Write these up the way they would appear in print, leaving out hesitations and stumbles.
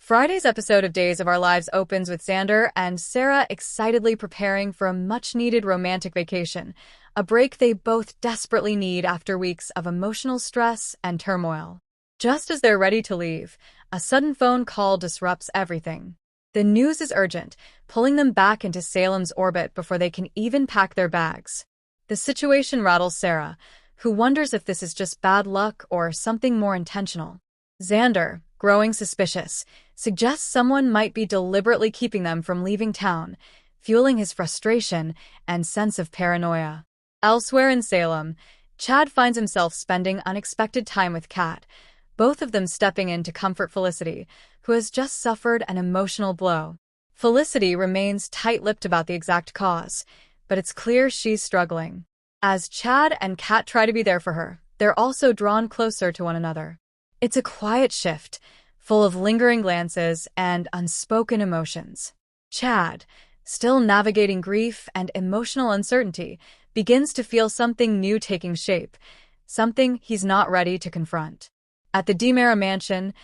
Friday's episode of Days of Our Lives opens with Xander and Sarah excitedly preparing for a much-needed romantic vacation, a break they both desperately need after weeks of emotional stress and turmoil. Just as they're ready to leave, a sudden phone call disrupts everything. The news is urgent, pulling them back into Salem's orbit before they can even pack their bags. The situation rattles Sarah, who wonders if this is just bad luck or something more intentional. Xander, growing suspicious, suggests someone might be deliberately keeping them from leaving town, fueling his frustration and sense of paranoia. Elsewhere in Salem, Chad finds himself spending unexpected time with Kat, both of them stepping in to comfort Felicity, who has just suffered an emotional blow. Felicity remains tight-lipped about the exact cause, but it's clear she's struggling. As Chad and Kat try to be there for her, they're also drawn closer to one another. It's a quiet shift, full of lingering glances and unspoken emotions. Chad, still navigating grief and emotional uncertainty, begins to feel something new taking shape, something he's not ready to confront. At the DiMera mansion,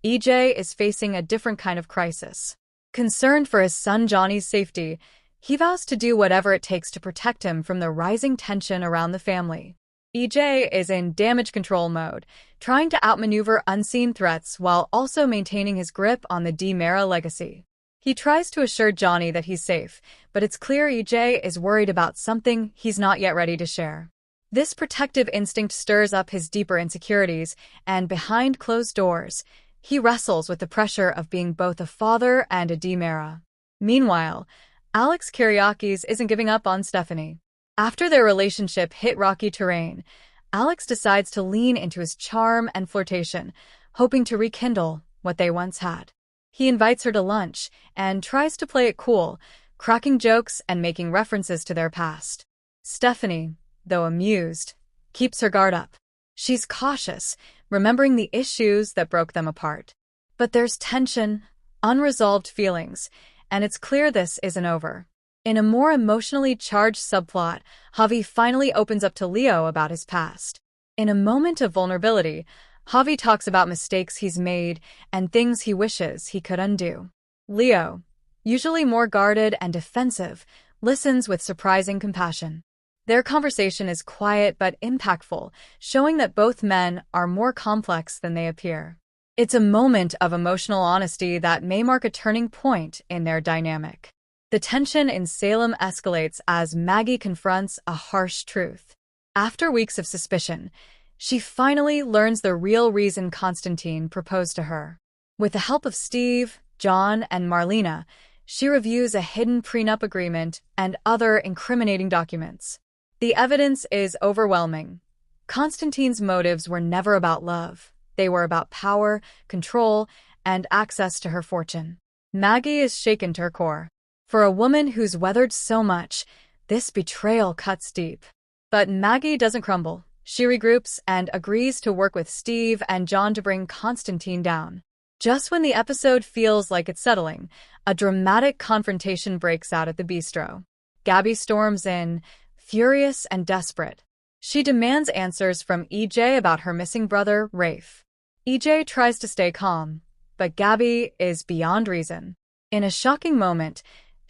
EJ is facing a different kind of crisis. Concerned for his son Johnny's safety, he vows to do whatever it takes to protect him from the rising tension around the family. EJ is in damage control mode, trying to outmaneuver unseen threats while also maintaining his grip on the DiMera legacy. He tries to assure Johnny that he's safe, but it's clear EJ is worried about something he's not yet ready to share. This protective instinct stirs up his deeper insecurities, and behind closed doors, he wrestles with the pressure of being both a father and a DiMera. Meanwhile, Alex Kyriakis isn't giving up on Stephanie. After their relationship hit rocky terrain, Alex decides to lean into his charm and flirtation, hoping to rekindle what they once had. He invites her to lunch and tries to play it cool, cracking jokes and making references to their past. Stephanie, though amused, keeps her guard up. She's cautious, remembering the issues that broke them apart. But there's tension, unresolved feelings, and it's clear this isn't over. In a more emotionally charged subplot, Javi finally opens up to Leo about his past. In a moment of vulnerability, Javi talks about mistakes he's made and things he wishes he could undo. Leo, usually more guarded and defensive, listens with surprising compassion. Their conversation is quiet but impactful, showing that both men are more complex than they appear. It's a moment of emotional honesty that may mark a turning point in their dynamic. The tension in Salem escalates as Maggie confronts a harsh truth. After weeks of suspicion, she finally learns the real reason Constantine proposed to her. With the help of Steve, John, and Marlena, she reviews a hidden prenup agreement and other incriminating documents. The evidence is overwhelming. Constantine's motives were never about love. They were about power, control, and access to her fortune. Maggie is shaken to her core. For a woman who's weathered so much, this betrayal cuts deep. But Maggie doesn't crumble. She regroups and agrees to work with Steve and John to bring Constantine down. Just when the episode feels like it's settling, a dramatic confrontation breaks out at the bistro. Gabby storms in, furious and desperate. She demands answers from EJ about her missing brother, Rafe. EJ tries to stay calm, but Gabby is beyond reason. In a shocking moment,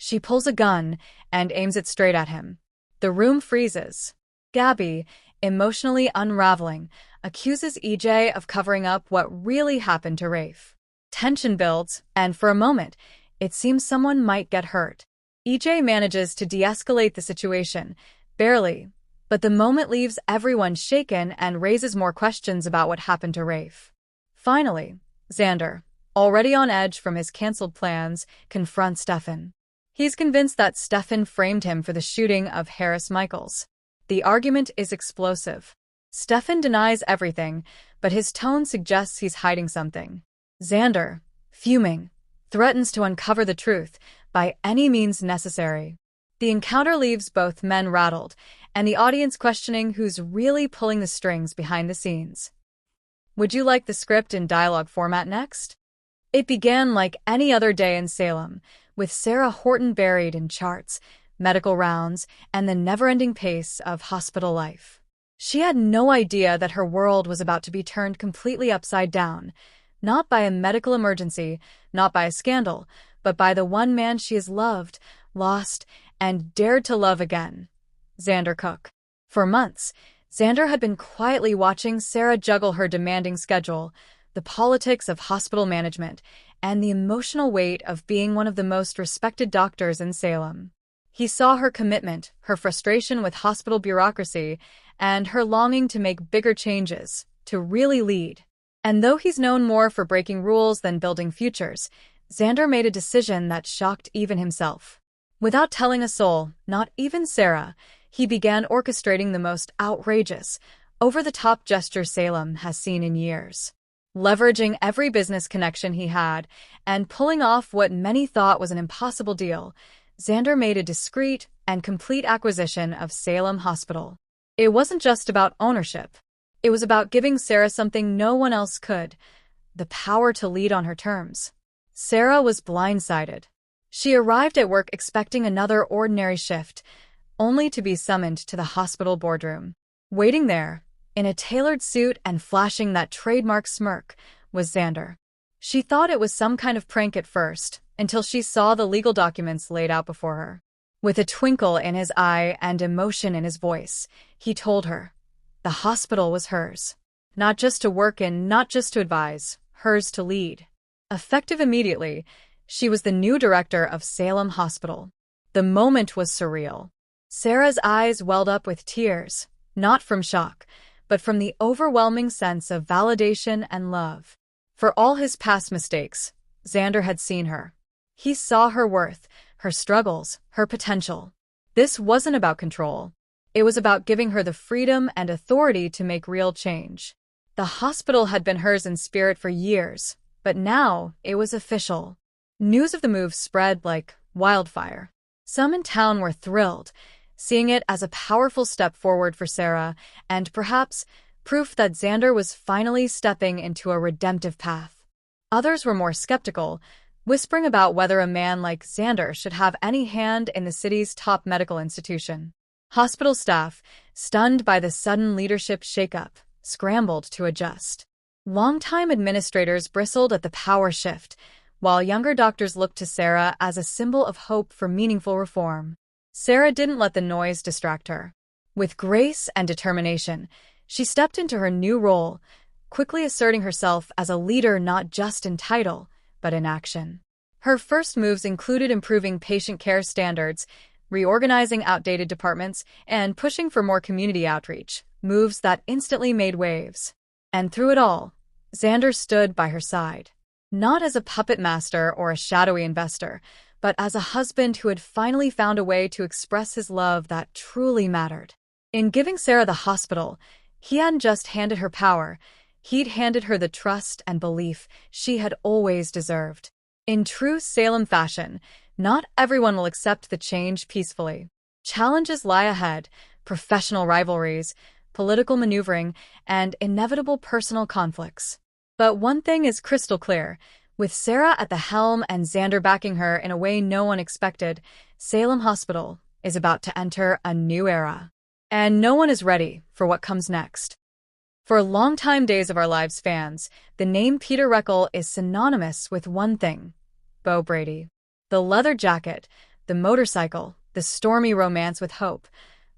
she pulls a gun and aims it straight at him. The room freezes. Gabby, emotionally unraveling, accuses EJ of covering up what really happened to Rafe. Tension builds, and for a moment, it seems someone might get hurt. EJ manages to de-escalate the situation, barely, but the moment leaves everyone shaken and raises more questions about what happened to Rafe. Finally, Xander, already on edge from his canceled plans, confronts Stefan. He's convinced that Stefan framed him for the shooting of Harris Michaels. The argument is explosive. Stefan denies everything, but his tone suggests he's hiding something. Xander, fuming, threatens to uncover the truth by any means necessary. The encounter leaves both men rattled, and the audience questioning who's really pulling the strings behind the scenes. Would you like the script in dialogue format next? It began like any other day in Salem, with Sarah Horton buried in charts, medical rounds, and the never-ending pace of hospital life. She had no idea that her world was about to be turned completely upside down. Not by a medical emergency, not by a scandal, but by the one man she has loved, lost, and dared to love again. Xander Cook. For months, Xander had been quietly watching Sarah juggle her demanding schedule, the politics of hospital management, and the emotional weight of being one of the most respected doctors in Salem. He saw her commitment, her frustration with hospital bureaucracy, and her longing to make bigger changes, to really lead. And though he's known more for breaking rules than building futures, Xander made a decision that shocked even himself. Without telling a soul, not even Sarah, he began orchestrating the most outrageous, over-the-top gesture Salem has seen in years. Leveraging every business connection he had and pulling off what many thought was an impossible deal, Xander made a discreet and complete acquisition of Salem Hospital. It wasn't just about ownership. It was about giving Sarah something no one else could, the power to lead on her terms. Sarah was blindsided. She arrived at work expecting another ordinary shift, only to be summoned to the hospital boardroom. Waiting there, in a tailored suit and flashing that trademark smirk, was Xander. She thought it was some kind of prank at first, until she saw the legal documents laid out before her. With a twinkle in his eye and emotion in his voice, he told her, the hospital was hers. Not just to work in, not just to advise, hers to lead. Effective immediately, she was the new director of Salem Hospital. The moment was surreal. Sarah's eyes welled up with tears, not from shock, but from the overwhelming sense of validation and love. For all his past mistakes, Xander had seen her. He saw her worth, her struggles, her potential. This wasn't about control. It was about giving her the freedom and authority to make real change. The hospital had been hers in spirit for years, but now it was official. News of the move spread like wildfire. Some in town were thrilled, seeing it as a powerful step forward for Sarah and perhaps proof that Xander was finally stepping into a redemptive path. Others were more skeptical, whispering about whether a man like Xander should have any hand in the city's top medical institution. Hospital staff, stunned by the sudden leadership shakeup, scrambled to adjust. Longtime administrators bristled at the power shift, while younger doctors looked to Sarah as a symbol of hope for meaningful reform. Sarah didn't let the noise distract her. With grace and determination, she stepped into her new role, quickly asserting herself as a leader not just in title, but in action. Her first moves included improving patient care standards, reorganizing outdated departments, and pushing for more community outreach, moves that instantly made waves. And through it all, Xander stood by her side. Not as a puppet master or a shadowy investor, but as a husband who had finally found a way to express his love that truly mattered. In giving Sarah the hospital, he hadn't just handed her power, he'd handed her the trust and belief she had always deserved. In true Salem fashion, not everyone will accept the change peacefully. Challenges lie ahead, professional rivalries, political maneuvering, and inevitable personal conflicts. But one thing is crystal clear. With Sarah at the helm and Xander backing her in a way no one expected, Salem Hospital is about to enter a new era. And no one is ready for what comes next. For longtime Days of Our Lives fans, the name Peter Reckell is synonymous with one thing: Beau Brady. The leather jacket, the motorcycle, the stormy romance with hope.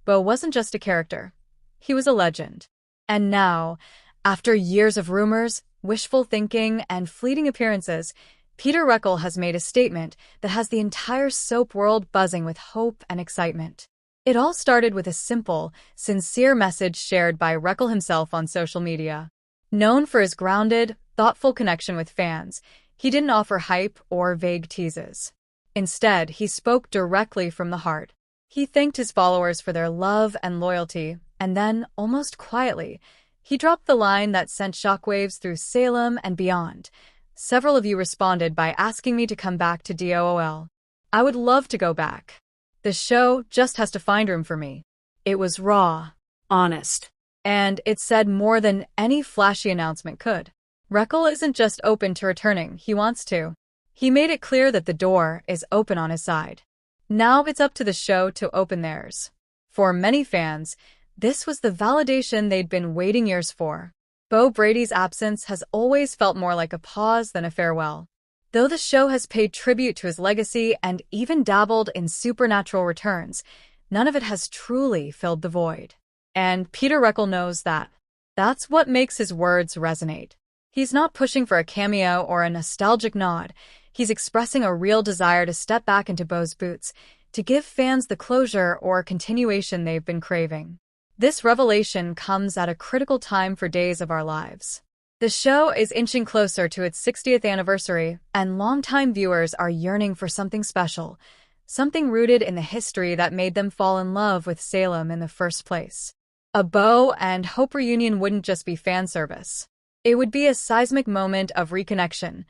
Beau wasn't just a character. He was a legend. And now, after years of rumors, wishful thinking, and fleeting appearances, Peter Reckell has made a statement that has the entire soap world buzzing with hope and excitement. It all started with a simple, sincere message shared by Reckell himself on social media. Known for his grounded, thoughtful connection with fans, he didn't offer hype or vague teases. Instead, he spoke directly from the heart. He thanked his followers for their love and loyalty, and then, almost quietly, he dropped the line that sent shockwaves through Salem and beyond. Several of you responded by asking me to come back to DOOL. I would love to go back. The show just has to find room for me. It was raw, honest, and it said more than any flashy announcement could. Reckell isn't just open to returning, he wants to. He made it clear that the door is open on his side. Now it's up to the show to open theirs. For many fans, this was the validation they'd been waiting years for. Beau Brady's absence has always felt more like a pause than a farewell. Though the show has paid tribute to his legacy and even dabbled in supernatural returns, none of it has truly filled the void. And Peter Reckell knows that. That's what makes his words resonate. He's not pushing for a cameo or a nostalgic nod. He's expressing a real desire to step back into Beau's boots, to give fans the closure or continuation they've been craving. This revelation comes at a critical time for Days of Our Lives. The show is inching closer to its 60th anniversary, and longtime viewers are yearning for something special, something rooted in the history that made them fall in love with Salem in the first place. A Beau and Hope reunion wouldn't just be fan service. It would be a seismic moment of reconnection,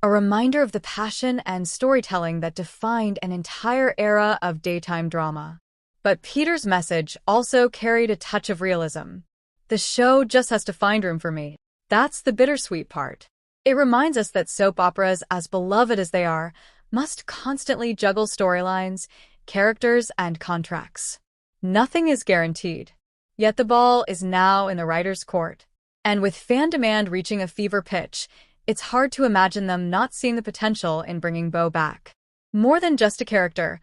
a reminder of the passion and storytelling that defined an entire era of daytime drama. But Peter's message also carried a touch of realism. The show just has to find room for me. That's the bittersweet part. It reminds us that soap operas, as beloved as they are, must constantly juggle storylines, characters, and contracts. Nothing is guaranteed. Yet the ball is now in the writer's court. And with fan demand reaching a fever pitch, it's hard to imagine them not seeing the potential in bringing Beau back. More than just a character,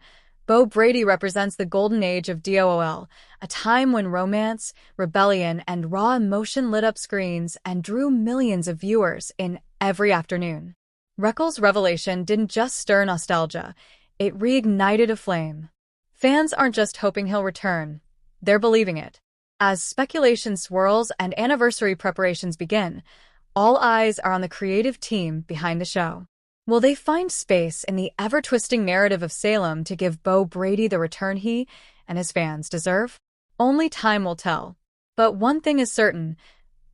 Beau Brady represents the golden age of DOOL, a time when romance, rebellion, and raw emotion lit up screens and drew millions of viewers in every afternoon. Reckell's revelation didn't just stir nostalgia, it reignited a flame. Fans aren't just hoping he'll return, they're believing it. As speculation swirls and anniversary preparations begin, all eyes are on the creative team behind the show. Will they find space in the ever-twisting narrative of Salem to give Beau Brady the return he and his fans deserve? Only time will tell. But one thing is certain,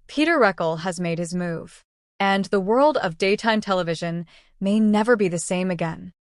Peter Reckell has made his move, and the world of daytime television may never be the same again.